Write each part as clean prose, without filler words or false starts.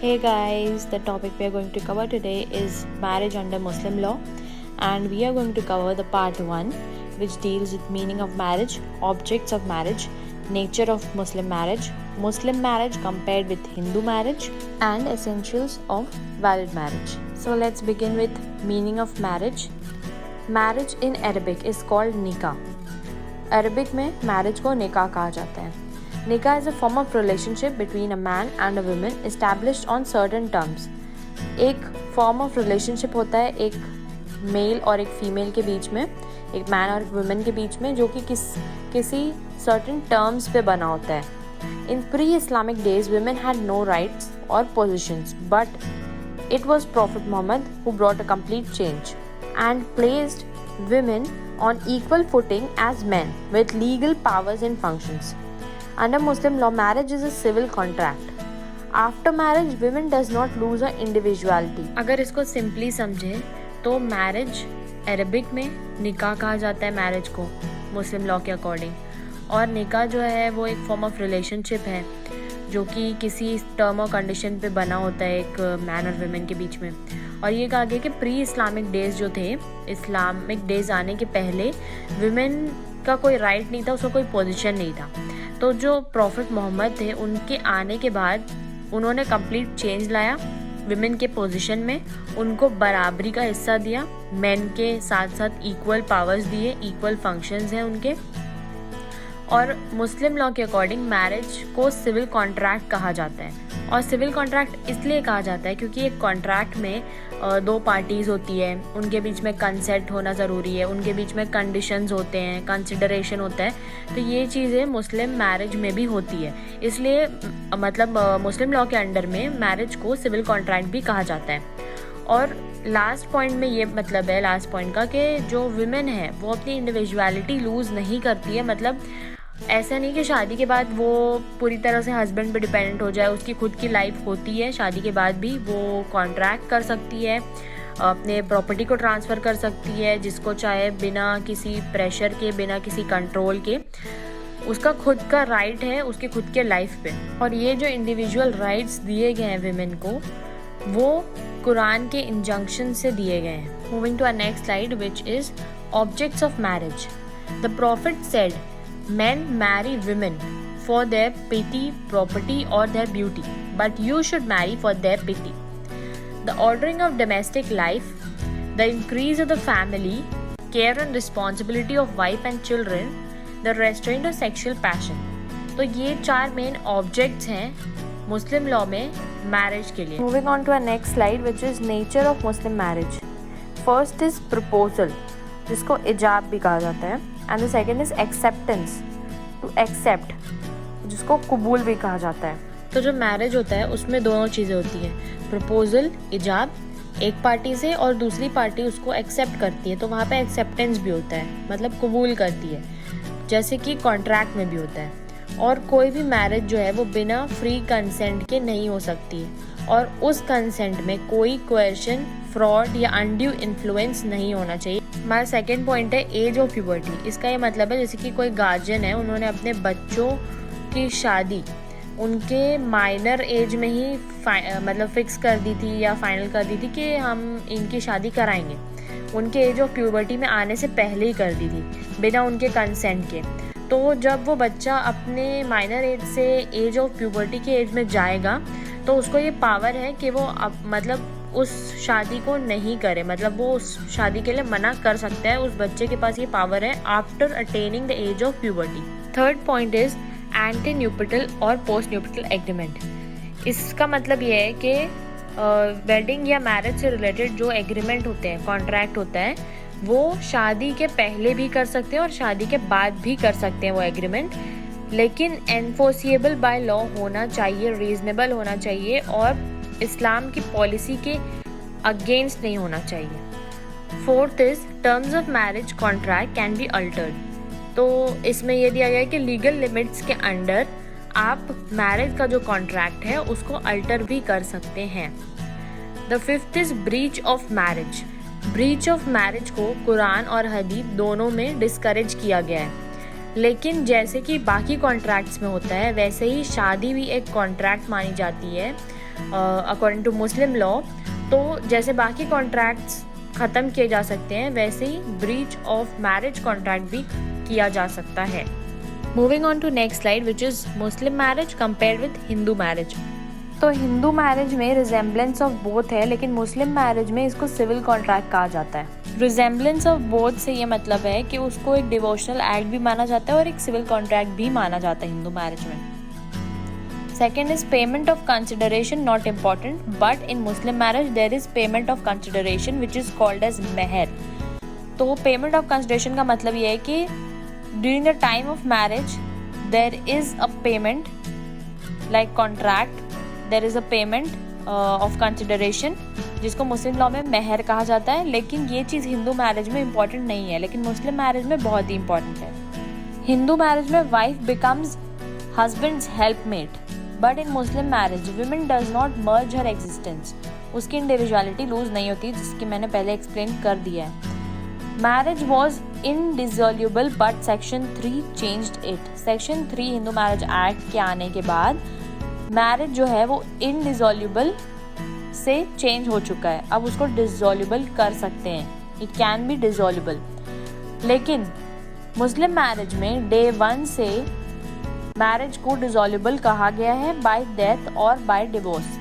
Hey guys, the topic we are going to cover today is marriage under Muslim law, and we are going to cover the part 1, which deals with meaning of marriage, objects of marriage, nature of Muslim marriage compared with Hindu marriage, and essentials of valid marriage. So let's begin with meaning of marriage. Marriage in Arabic is called nikah. Arabic में marriage को निकाह कहा जाता है. निकाह is a form of relationship between a man and a woman established on certain terms. एक form of relationship होता है एक मेल और एक फीमेल के बीच में, एक मैन और वुमन के बीच में, जो कि किसी सर्टेन टर्म्स पे बना होता है. In pre Islamic days women had no rights और positions, but it was prophet Muhammad who brought a complete change and placed women on equal footing as men with legal powers and functions. Under Muslim law, marriage is a civil contract. After marriage, women does not lose her individuality. अगर इसको simply समझे तो marriage Arabic में निकाह कहा जाता है marriage को मुस्लिम लॉ के अकॉर्डिंग, और निकाह जो है वो एक फॉर्म ऑफ रिलेशनशिप है जो कि किसी टर्म और कंडीशन पे बना होता है एक मैन और वुमेन के बीच में. और ये कहा गया कि प्री इस्लामिक डेज जो थे, इस्लामिक डेज आने के पहले विमेन का कोई राइट नहीं था, उसका कोई पोजीशन नहीं था. तो जो प्रॉफिट मोहम्मद थे उनके आने के बाद उन्होंने कंप्लीट चेंज लाया विमेन के पोजीशन में, उनको बराबरी का हिस्सा दिया, मेन के साथ साथ इक्वल पावर्स दिए, इक्वल फंक्शंस हैं उनके. और मुस्लिम लॉ के अकॉर्डिंग मैरिज को सिविल कॉन्ट्रैक्ट कहा जाता है. और सिविल कॉन्ट्रैक्ट इसलिए कहा जाता है क्योंकि एक कॉन्ट्रैक्ट में दो पार्टीज़ होती है, उनके बीच में कंसेंट होना ज़रूरी है, उनके बीच में कंडीशंस होते हैं, कंसिडरेशन होता है. तो ये चीज़ें मुस्लिम मैरिज में भी होती है, इसलिए मतलब मुस्लिम लॉ के अंडर में मैरिज को सिविल कॉन्ट्रैक्ट भी कहा जाता है. और लास्ट पॉइंट में ये मतलब है लास्ट पॉइंट का कि जो विमेन है वो अपनी इंडिविजुअलिटी लूज़ नहीं करती है. मतलब ऐसा नहीं कि शादी के बाद वो पूरी तरह से हस्बैंड पे डिपेंडेंट हो जाए, उसकी खुद की लाइफ होती है. शादी के बाद भी वो कॉन्ट्रैक्ट कर सकती है, अपने प्रॉपर्टी को ट्रांसफ़र कर सकती है जिसको चाहे, बिना किसी प्रेशर के, बिना किसी कंट्रोल के. उसका खुद का राइट है उसके खुद के लाइफ पे. और ये जो इंडिविजुअल राइट्स दिए गए हैं विमेन को, वो कुरान के इंजंक्शन से दिए गए हैं. Moving to our next slide which is objects of marriage. The prophet said men marry women for their pity, property or their beauty, but you should marry for their pity. The ordering of domestic life, the increase of the family, care and responsibility of wife and children, the restraint of sexual passion. तो ये 4 main objects हैं मुस्लिम law में marriage के लिए. Moving on to a next slide which is nature of Muslim marriage. First is proposal, जिसको इजाब भी कहा जाता है, and the second is acceptance, to accept, जिसको कबूल भी कहा जाता है. तो जो मैरिज होता है उसमें दोनों चीज़ें होती हैं, प्रपोजल इजाब एक पार्टी से, और दूसरी पार्टी उसको एक्सेप्ट करती है. तो वहाँ पे एक्सेप्टेंस भी होता है, मतलब कबूल करती है, जैसे कि कॉन्ट्रैक्ट में भी होता है. और कोई भी मैरिज जो है वो बिना फ्री कंसेंट के नहीं हो सकती है, और उस कंसेंट में कोई क्वेश्चन, फ्रॉड या अनड्यू इन्फ्लुएंस नहीं होना चाहिए. हमारा सेकेंड पॉइंट है एज ऑफ प्यूबर्टी. इसका ये मतलब है जैसे कि कोई गार्जियन है, उन्होंने अपने बच्चों की शादी उनके माइनर एज में ही मतलब फिक्स कर दी थी या फाइनल कर दी थी कि हम इनकी शादी कराएंगे. उनके एज ऑफ प्यूबर्टी में आने से पहले ही कर दी थी बिना उनके कंसेंट के. तो जब वो बच्चा अपने माइनर एज से एज ऑफ प्यूबर्टी के एज में जाएगा तो उसको ये पावर है कि वो मतलब उस शादी को नहीं करे, मतलब वो उस शादी के लिए मना कर सकता है. उस बच्चे के पास ये पावर है after attaining the age of puberty. Third point is ante nuptial और पोस्ट न्यूपिटल एग्रीमेंट. इसका मतलब ये है कि वेडिंग या मैरिज से रिलेटेड जो एग्रीमेंट होते हैं, कॉन्ट्रैक्ट होता है, वो शादी के पहले भी कर सकते हैं और शादी के बाद भी कर सकते हैं वो एग्रीमेंट, लेकिन एनफोर्सिएबल बाय लॉ होना चाहिए, रीजनेबल होना चाहिए, और इस्लाम की पॉलिसी के अगेंस्ट नहीं होना चाहिए. Fourth is terms of marriage contract can be altered. तो इसमें यह दिया गया है कि लीगल लिमिट्स के अंडर आप मैरिज का जो कॉन्ट्रैक्ट है उसको अल्टर भी कर सकते हैं. The fifth is breach of marriage. Breach of marriage को कुरान और हदीस दोनों में डिस्करेज किया गया है, लेकिन जैसे कि बाकी कॉन्ट्रैक्ट्स में होता है वैसे ही शादी भी एक कॉन्ट्रैक्ट मानी जाती है. अकॉर्डिंग टू मुस्लिम लॉ, तो जैसे बाकी कॉन्ट्रैक्ट्स ख़त्म किए जा सकते हैं वैसे ही ब्रीच ऑफ मैरिज कॉन्ट्रैक्ट भी किया जा सकता है। Moving on to next slide which is Muslim marriage compared with Hindu marriage. तो हिंदू मैरिज में रिजेम्बलेंस ऑफ बोथ है, लेकिन मुस्लिम मैरिज में इसको सिविल कॉन्ट्रैक्ट कहा जाता है। रिजेम्बलेंस ऑफ बोथ से ये मतलब है कि उसको एक डिवोशनल एक्ट भी माना जाता है और एक सिविल कॉन्ट्रैक्ट भी माना जाता है हिंदू मैरिज में। Second is payment of consideration not important, but in Muslim marriage there is payment of consideration which is called as mehr. तो पेमेंट ऑफ कंसिडरेशन का मतलब ये है कि during the time of marriage there is a payment like contract, there is a payment of consideration जिसको Muslim law में मेहर कहा जाता है। लेकिन ये चीज़ हिंदू मैरिज में इम्पॉर्टेंट नहीं है, लेकिन मुस्लिम मैरिज में बहुत ही इंपॉर्टेंट है। हिंदू मैरिज में wife becomes husband's helpmate, but in Muslim marriage women does not merge her existence. उसकी इंडिविजुअलिटी लूज नहीं होती, जिसकी मैंने पहले एक्सप्लेन कर दिया है। Marriage was indissoluble but section 3 changed it. Section 3 Hindu marriage act के आने के बाद मैरिज जो है वो इनडिसॉल्यूबल से चेंज हो चुका है, अब उसको डिसॉल्यूबल कर सकते हैं, इट कैन बी डिसॉल्यूबल। लेकिन मुस्लिम मैरिज में डे 1 से मैरिज को डिसॉल्यूबल कहा गया है बाय डेथ और by divorce.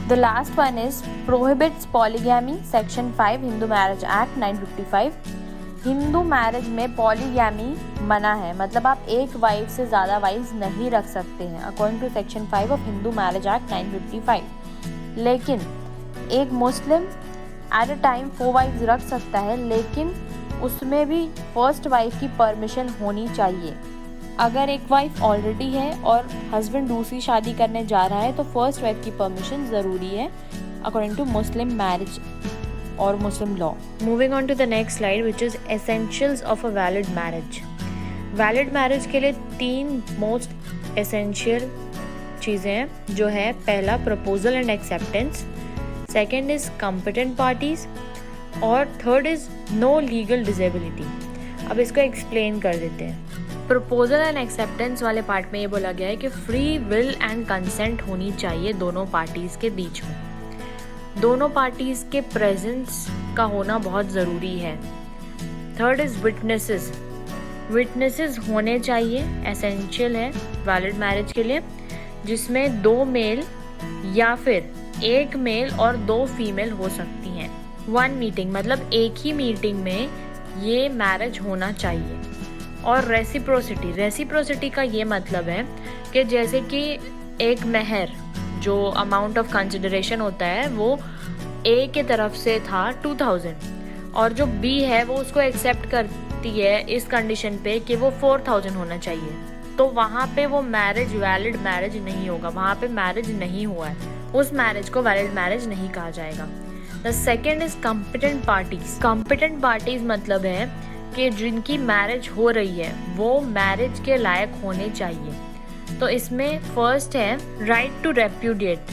The last one is prohibits polygamy, section 5 Hindu marriage act 1955। Hindu marriage में पॉलीगैमी मना है, मतलब आप एक वाइफ से ज़्यादा वाइफ्स नहीं रख सकते हैं according to section 5 of Hindu marriage act 1955। लेकिन एक Muslim at a time 4 wives रख सकता है, लेकिन उसमें भी फर्स्ट वाइफ की परमिशन होनी चाहिए। अगर एक वाइफ ऑलरेडी है और हस्बैंड दूसरी शादी करने जा रहा है तो फर्स्ट वाइफ की परमिशन ज़रूरी है अकॉर्डिंग टू मुस्लिम मैरिज और Muslim law. Moving on to the next slide which is essentials of a valid marriage. Valid marriage के लिए 3 मोस्ट एसेंशियल चीज़ें हैं, जो है पहला proposal and acceptance, second is competent parties और third is no legal disability. अब इसको एक्सप्लेन कर देते हैं। प्रपोजल एंड एक्सेप्टेंस वाले पार्ट में ये बोला गया है कि फ्री विल एंड कंसेंट होनी चाहिए दोनों पार्टीज़ के बीच में, दोनों पार्टीज़ के प्रेजेंस का होना बहुत ज़रूरी है। थर्ड इज विटनेसेस, विटनेसेस होने चाहिए, एसेंशियल है वैलिड मैरिज के लिए, जिसमें 2 मेल या फिर 1 मेल और 2 फीमेल हो सकती हैं। 1 मीटिंग मतलब एक ही मीटिंग में ये मैरिज होना चाहिए। और रेसिप्रोसिटी, रेसिप्रोसिटी का ये मतलब है कि जैसे कि एक मेहर जो अमाउंट ऑफ कंसिडरेशन होता है वो ए के तरफ से था 2000 और जो बी है वो उसको एक्सेप्ट करती है इस कंडीशन पे कि वो 4000 होना चाहिए, तो वहाँ पे वो मैरिज वैलिड मैरिज नहीं होगा, वहाँ पे मैरिज नहीं हुआ है, उस मैरिज को वैलिड मैरिज नहीं कहा जाएगा। The second is competent parties. Competent parties मतलब है कि जिनकी मैरिज हो रही है वो मैरिज के लायक होने चाहिए। तो इसमें फर्स्ट है राइट टू रेप्यूडिएट,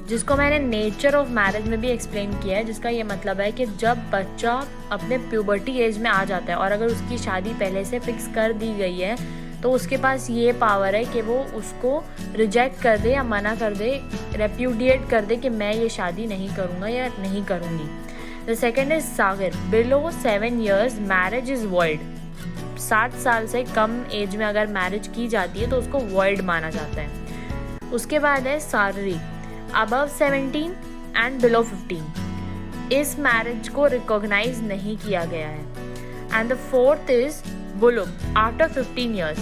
जिसको मैंने नेचर ऑफ मैरिज में भी एक्सप्लेन किया है, जिसका ये मतलब है कि जब बच्चा अपने प्यूबर्टी एज में आ जाता है और अगर उसकी शादी पहले से फिक्स कर दी गई है तो उसके पास ये पावर है कि वो उसको रिजेक्ट कर दे या मना कर दे, रेप्यूडिएट कर दे कि मैं ये शादी नहीं करूँगा या नहीं करूँगी। The second is सागिर, below 7 years marriage is void. 7 साल से कम एज में अगर मैरिज की जाती है तो उसको वॉइड माना जाता है। उसके बाद है साररी, अबव 17 एंड बिलो 15, इस मैरिज को रिकॉग्नाइज नहीं किया गया है। एंड द फोर्थ इज बुलुग, आफ्टर 15 years।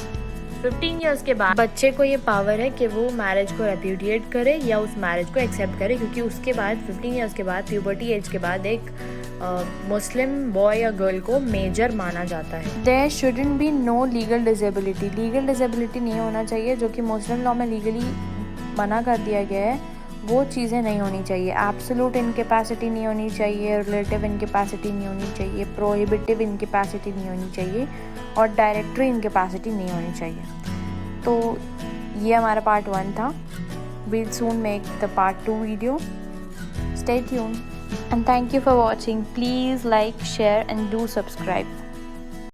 15 years के बाद बच्चे को ये पावर है कि वो मैरिज को रेप्यूडिएट करे या उस मैरिज को एक्सेप्ट करे, क्योंकि उसके बाद 15 years के बाद प्यूबर्टी एज के बाद एक मुस्लिम बॉय या गर्ल को मेजर माना जाता है। There shouldn't be no legal disability, legal disability नहीं होना चाहिए, जो कि मुस्लिम लॉ में लीगली मना कर दिया गया है, वो चीज़ें नहीं होनी चाहिए। एब्सोल्यूट इनकैपेसिटी नहीं होनी चाहिए, रिलेटिव इनकैपेसिटी नहीं होनी चाहिए, प्रोहिबिटिव इनकैपेसिटी नहीं होनी चाहिए और डायरेक्टरी इनकैपेसिटी नहीं होनी चाहिए। तो ये हमारा पार्ट 1 था। We'll soon make the part 2 video. Stay tuned and thank you for watching. Please like, share and do subscribe.